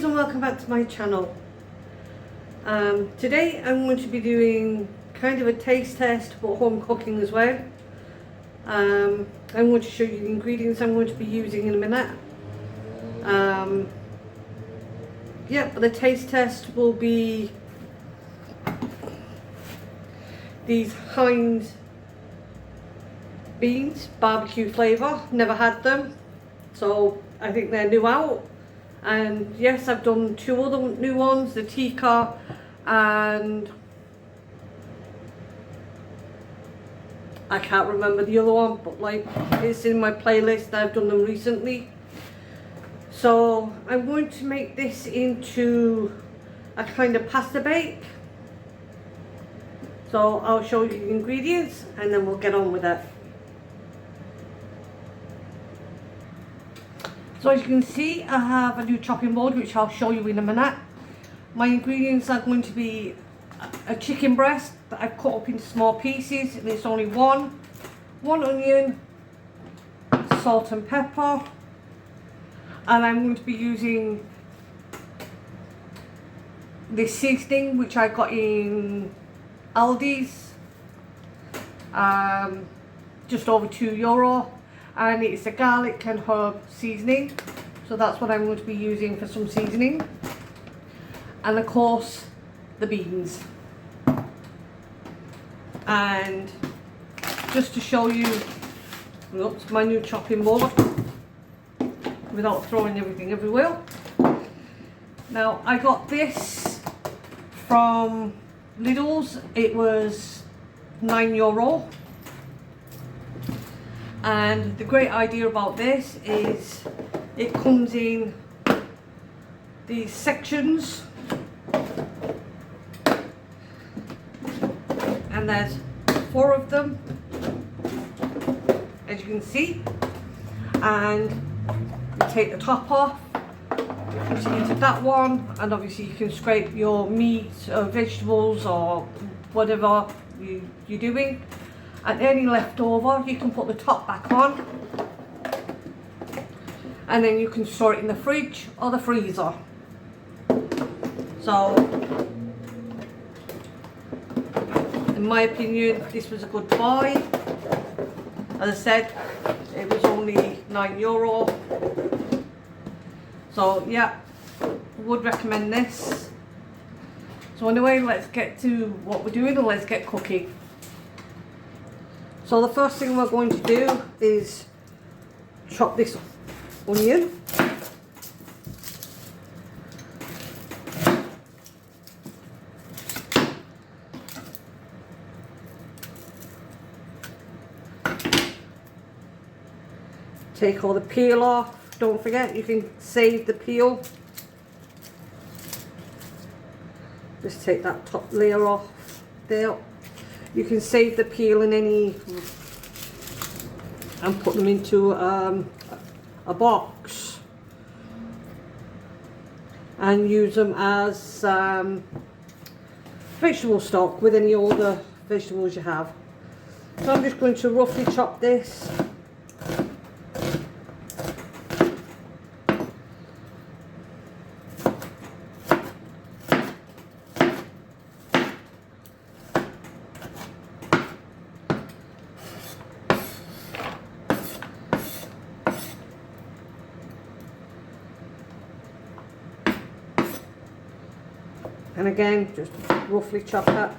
Greetings and welcome back to my channel. Today I'm going to be doing kind of a taste test but home cooking as well. I'm going to show you the ingredients I'm going to be using in a minute. But the taste test will be these Heinz beans, barbecue flavour. Never had them, so I think they're new out. And yes, I've done two other new ones, the tikka and I can't remember the other one, but like it's in my playlist. I've done them recently. So I'm going to make this into a kind of pasta bake. So I'll show you the ingredients and then we'll get on with it. So as you can see, I have a new chopping board which I'll show you in a minute. My ingredients are going to be a chicken breast that I've cut up into small pieces, and it's only one onion, salt and pepper, and I'm going to be using this seasoning which I got in Aldi's, just over €2. And it's a garlic and herb seasoning, so that's what I'm going to be using for some seasoning. And of course the beans. And just to show you, oops, my new chopping board without throwing everything everywhere. Now I got this from Lidl's. It was €9. And the great idea about this is it comes in these sections, and there's 4 of them, as you can see. And you take the top off, put it into that one, and obviously you can scrape your meat or vegetables or whatever you're doing. And any leftover, you can put the top back on, and then you can store it in the fridge or the freezer. So, in my opinion, this was a good buy. As I said, it was only €9. So yeah, would recommend this. So anyway, let's get to what we're doing and let's get cooking. So the first thing we're going to do is chop this onion. Take all the peel off. Don't forget, you can save the peel. Just take that top layer off there. You can save the peel in any and put them into a box and use them as vegetable stock with any older vegetables you have. So I'm just going to roughly chop this. And again, just roughly chop that.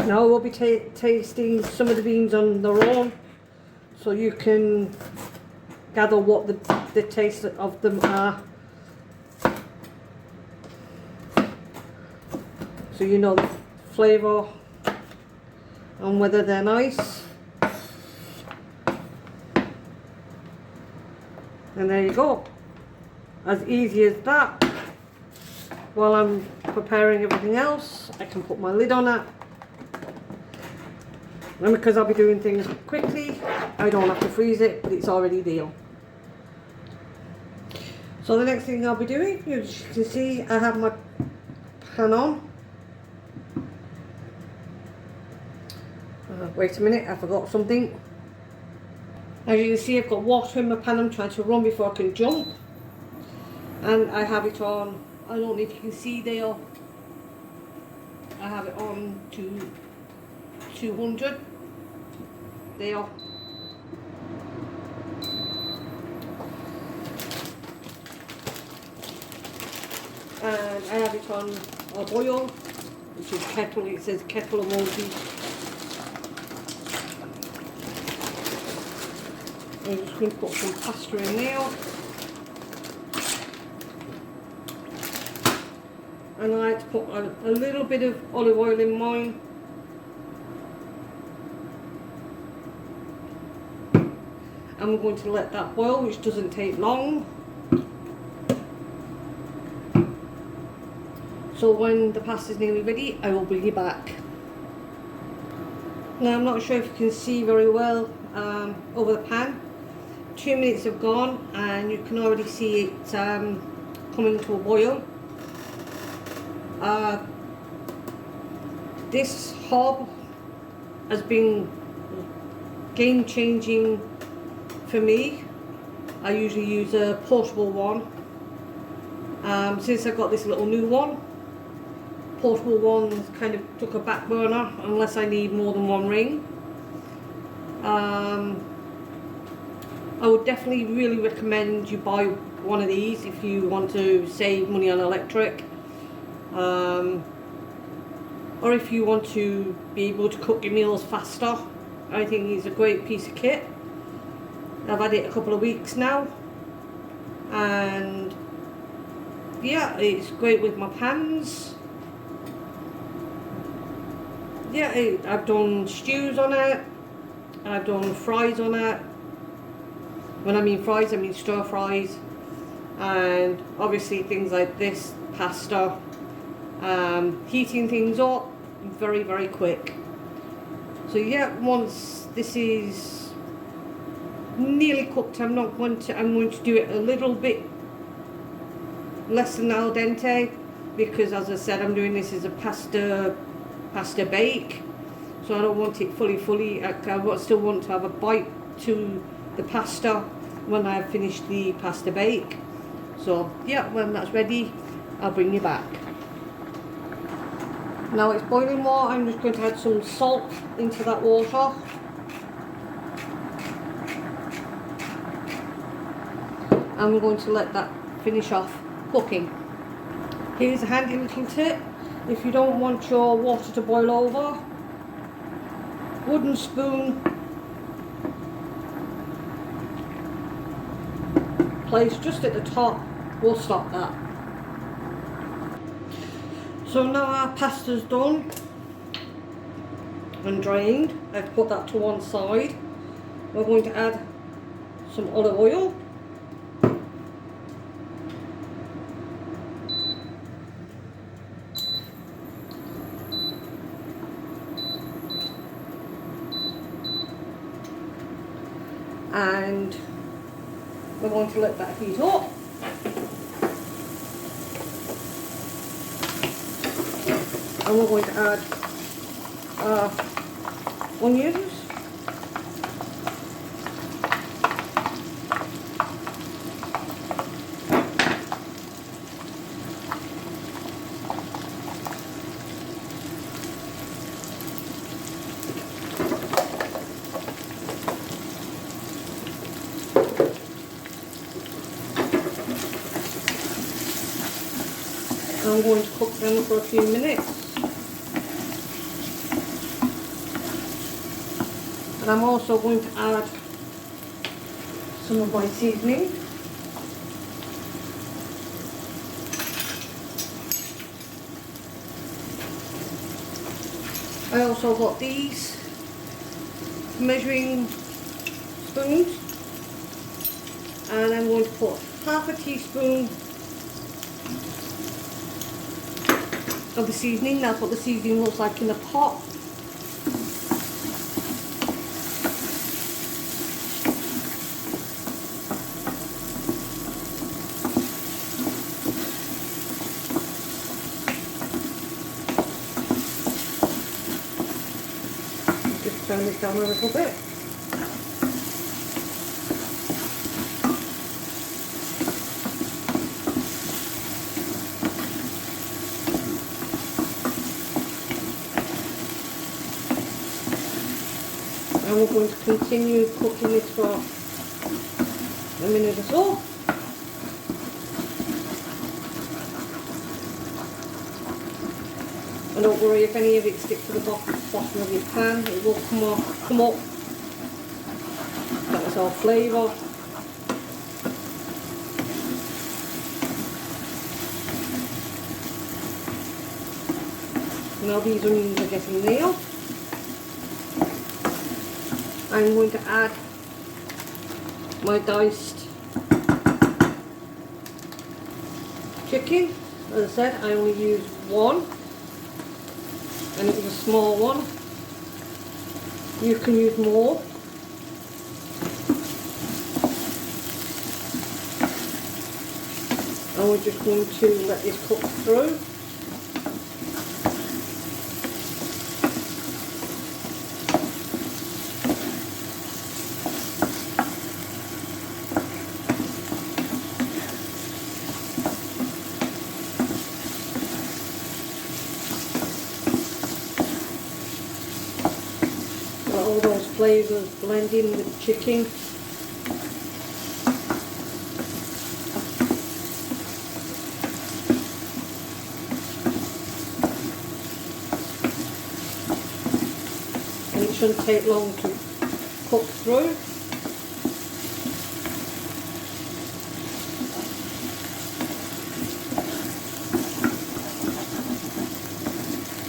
Now we'll be tasting some of the beans on their own, so you can gather what the taste of them are. So you know the flavour and whether they're nice. And there you go, as easy as that. While I'm preparing everything else, I can put my lid on it, and because I'll be doing things quickly, I don't have to freeze it, but it's already there. So the next thing I'll be doing, as you can see, I have my pan on. Wait a minute, I forgot something. As you can see, I've got water in my pan. I'm trying to run before I can jump. And I have it on, I don't know if you can see there, I have it on to 200 there. And I have it on a boil, which is kettle. It says kettle emoji. I'm just going to put some pasta in there. And I like to put a little bit of olive oil in mine. I'm going to let that boil, which doesn't take long. So when the pasta is nearly ready, I will bring it back. Now I'm not sure if you can see very well over the pan. 2 minutes have gone and you can already see it coming to a boil. This hob has been game changing for me. I usually use a portable one. Since I got this little new one, portable ones kind of took a back burner unless I need more than one ring. I would definitely really recommend you buy one of these if you want to save money on electric. Or if you want to be able to cook your meals faster. I think it's a great piece of kit. I've had it a couple of weeks now, and yeah, it's great with my pans. Yeah, I've done stews on it, I've done fries on it. When I mean fries, I mean stir fries, and obviously things like this, pasta. Heating things up very, very quick. So yeah, once this is nearly cooked, I'm going to do it a little bit less than al dente, because as I said, I'm doing this as a pasta bake, so I don't want it fully. I still want to have a bite to the pasta when I've finished the pasta bake. So yeah, when that's ready, I'll bring you back. Now it's boiling water. I'm just going to add some salt into that water. And we're going to let that finish off cooking. Here's a handy little tip. If you don't want your water to boil over, wooden spoon placed just at the top will stop that. So now our pasta's done and drained. I've put that to one side. We're going to add some olive oil. And we're going to let that heat up. And we're going to add onions. I'm going to cook them for a few minutes. And I'm also going to add some of my seasoning. I also got these measuring spoons, and I'm going to put half a teaspoon of the seasoning. That's what the seasoning looks like in the pot. turn it down a little bit. And we're going to continue cooking this for a minute or so. And don't worry if any of it sticks to the bottom of your pan, it will come up. That's our flavour. Now these onions are getting there. I'm going to add my diced chicken. As I said, I only used one, and it was a small one. You can use more. And we're just going to let this cook through. All those flavours blend in with the chicken. And it shouldn't take long to cook through.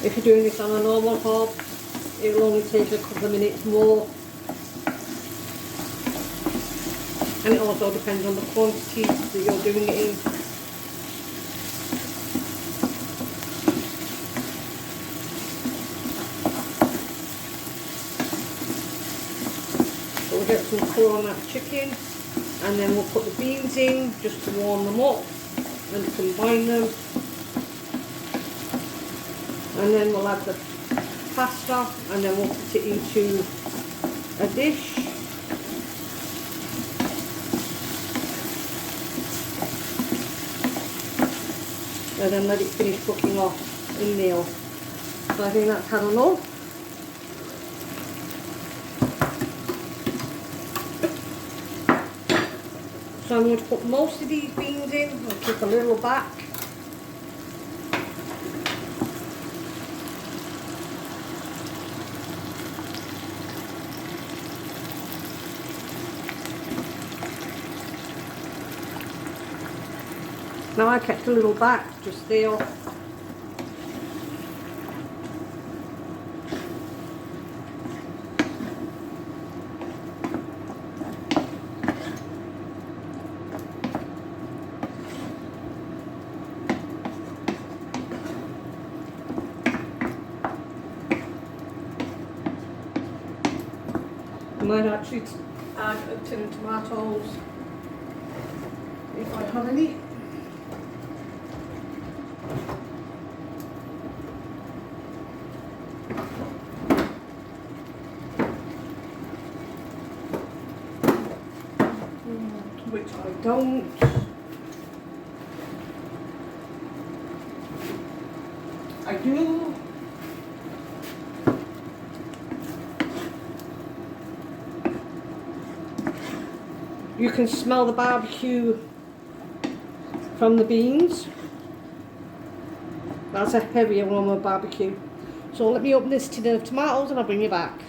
If you're doing this on a normal hob, it will only take a couple of minutes more, and it also depends on the quantity that you're doing it in. So we'll get some colour on that chicken, and then we'll put the beans in just to warm them up and combine them, and then we'll add the pasta, and then we'll put it into a dish. And then let it finish cooking off in there. So I think that's had enough. So I'm going to put most of these beans in. I'll keep a little back. Now I kept a little back just there. I might actually add a tin of tomatoes if I have any. Which I don't. I do. You can smell the barbecue from the beans. That's a heavy aroma of barbecue. So let me open this tin of tomatoes and I'll bring you back.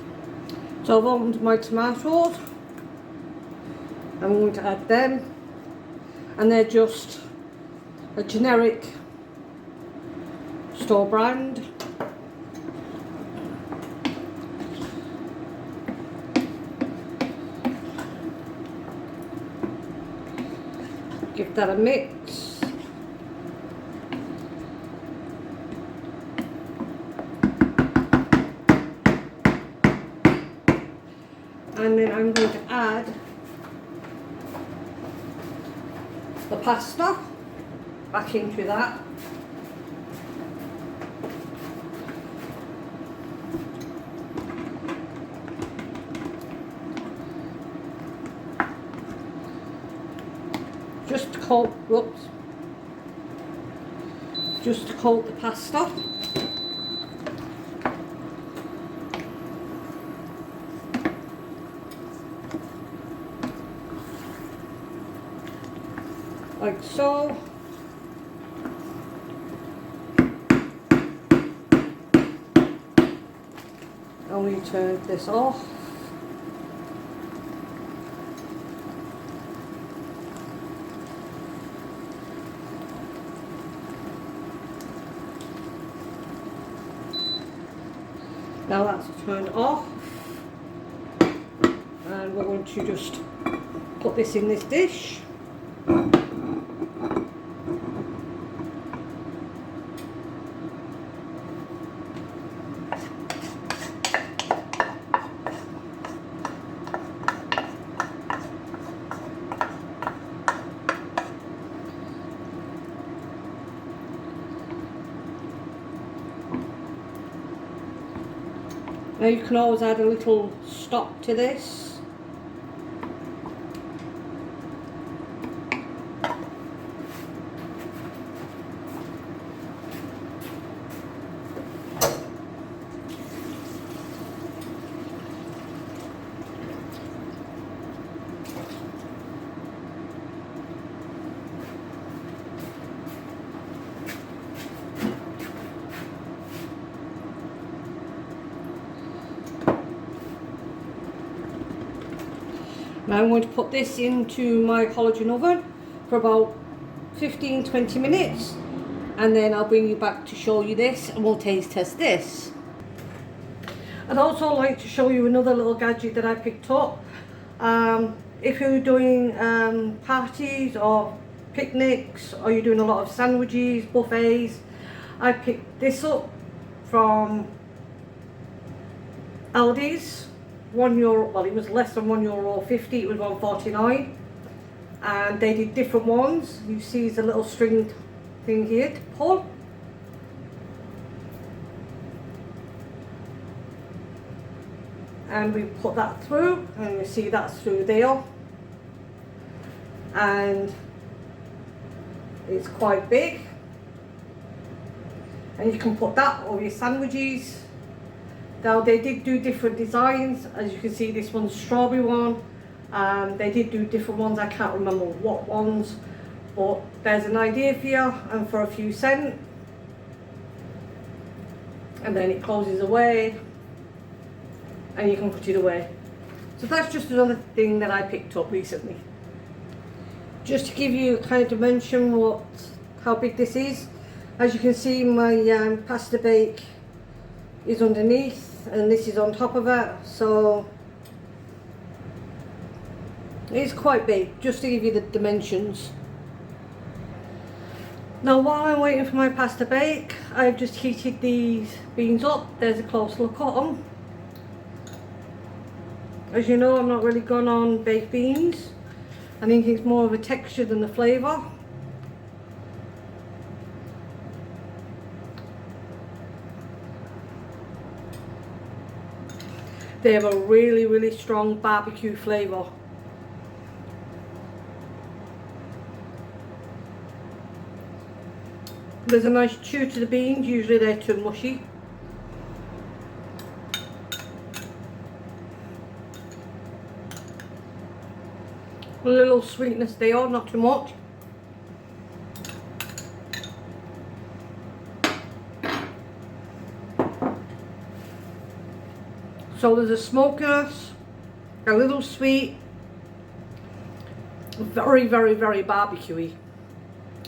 So I've opened my tomatoes. I'm going to add them, and they're just a generic store brand. Give that a mix. And then I'm going to add the pasta back into that. coat, whoops, just to coat the pasta. Like so. And we turn this off. Now that's turned off, and we're going to just put this in this dish. Now you can always add a little stop to this. Now I'm going to put this into my halogen oven for about 15-20 minutes, and then I'll bring you back to show you this and we'll taste test this. I'd also like to show you another little gadget that I picked up. If you're doing parties or picnics, or you're doing a lot of sandwiches, buffets, I picked this up from Aldi's. €1, well, it was less than €1.50, it was £1.49, and they did different ones. You see the little string thing here to pull, and we put that through, and you see that's through there, and it's quite big, and you can put that over your sandwiches. Now they did do different designs. As you can see, this one's a strawberry one. They did do different ones, I can't remember what ones, but there's an idea for you, and for a few cents. And then it closes away and you can put it away. So that's just another thing that I picked up recently. Just to give you a kind of dimension how big this is. As you can see, my pasta bake is underneath and this is on top of it, so it's quite big, just to give you the dimensions. Now while I'm waiting for my pasta bake, I've just heated these beans up. There's a close look at them. As you know, I'm not really gone on baked beans. I think it's more of a texture than the flavour. They have a really, really strong barbecue flavour. There's a nice chew to the beans, usually they're too mushy. A little sweetness there, not too much. So there's a smokiness, a little sweet, very, very, very barbecuey.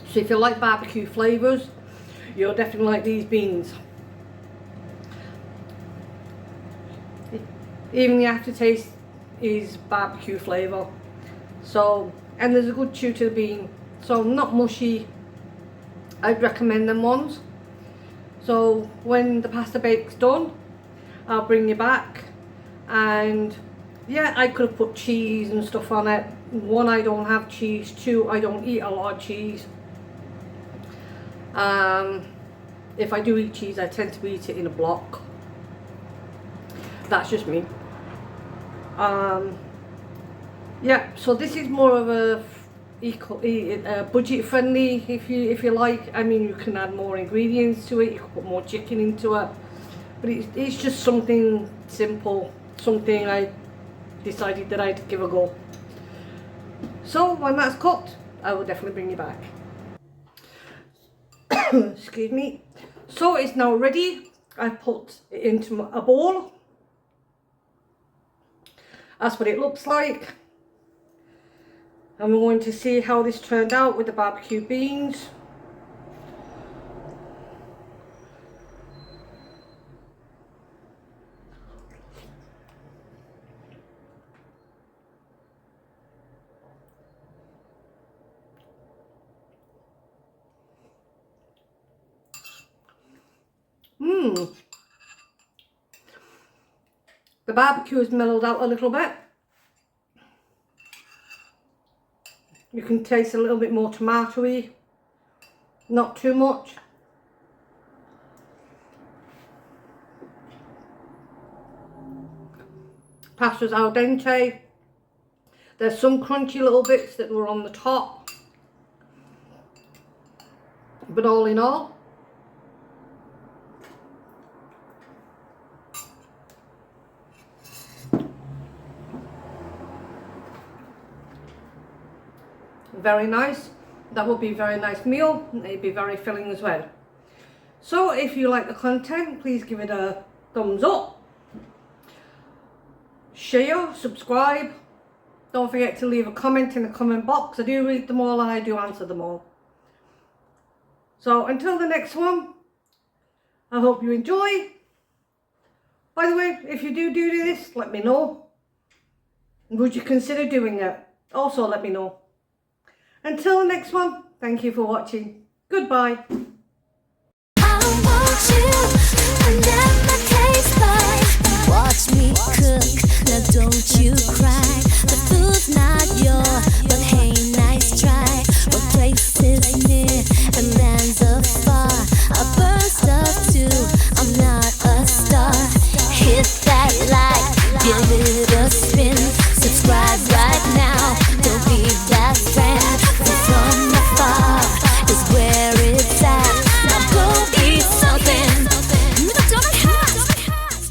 So if you like barbecue flavours, you'll definitely like these beans. Even the aftertaste is barbecue flavour. So, and there's a good chew to the bean. So not mushy. I'd recommend them ones. So when the pasta bake's done, I'll bring you back, and yeah, I could have put cheese and stuff on it. One, I don't have cheese. Two, I don't eat a lot of cheese. If I do eat cheese, I tend to eat it in a block. That's just me. Yeah, so this is more of a budget friendly if you like. I mean, you can add more ingredients to it, you can put more chicken into it, but it's just something simple, something I decided that I'd give a go. So when that's cooked, I will definitely bring you back. Excuse me. So it's now ready. I put it into a bowl. That's what it looks like. And we're going to see how this turned out with the barbecue beans. The barbecue has mellowed out a little bit. You can taste a little bit more tomatoey, not too much. Pasta's al dente. There's some crunchy little bits that were on the top, but all in all, very nice. That would be a very nice meal. It'd be very filling as well. So if you like the content, please give it a thumbs up, share, subscribe. Don't forget to leave a comment in the comment box. I do read them all and I do answer them all. So until the next one, I hope you enjoy. By the way, if you do this, let me know. Would you consider doing it? Also let me know. Until the next one, thank you for watching. Goodbye. I want you, I never taste like. Watch me cook, now don't you cry. The food's not yours, but hey, nice try. What place is near and lands afar. I burn stuff too, I'm not a star. Hit that like, give it a spin.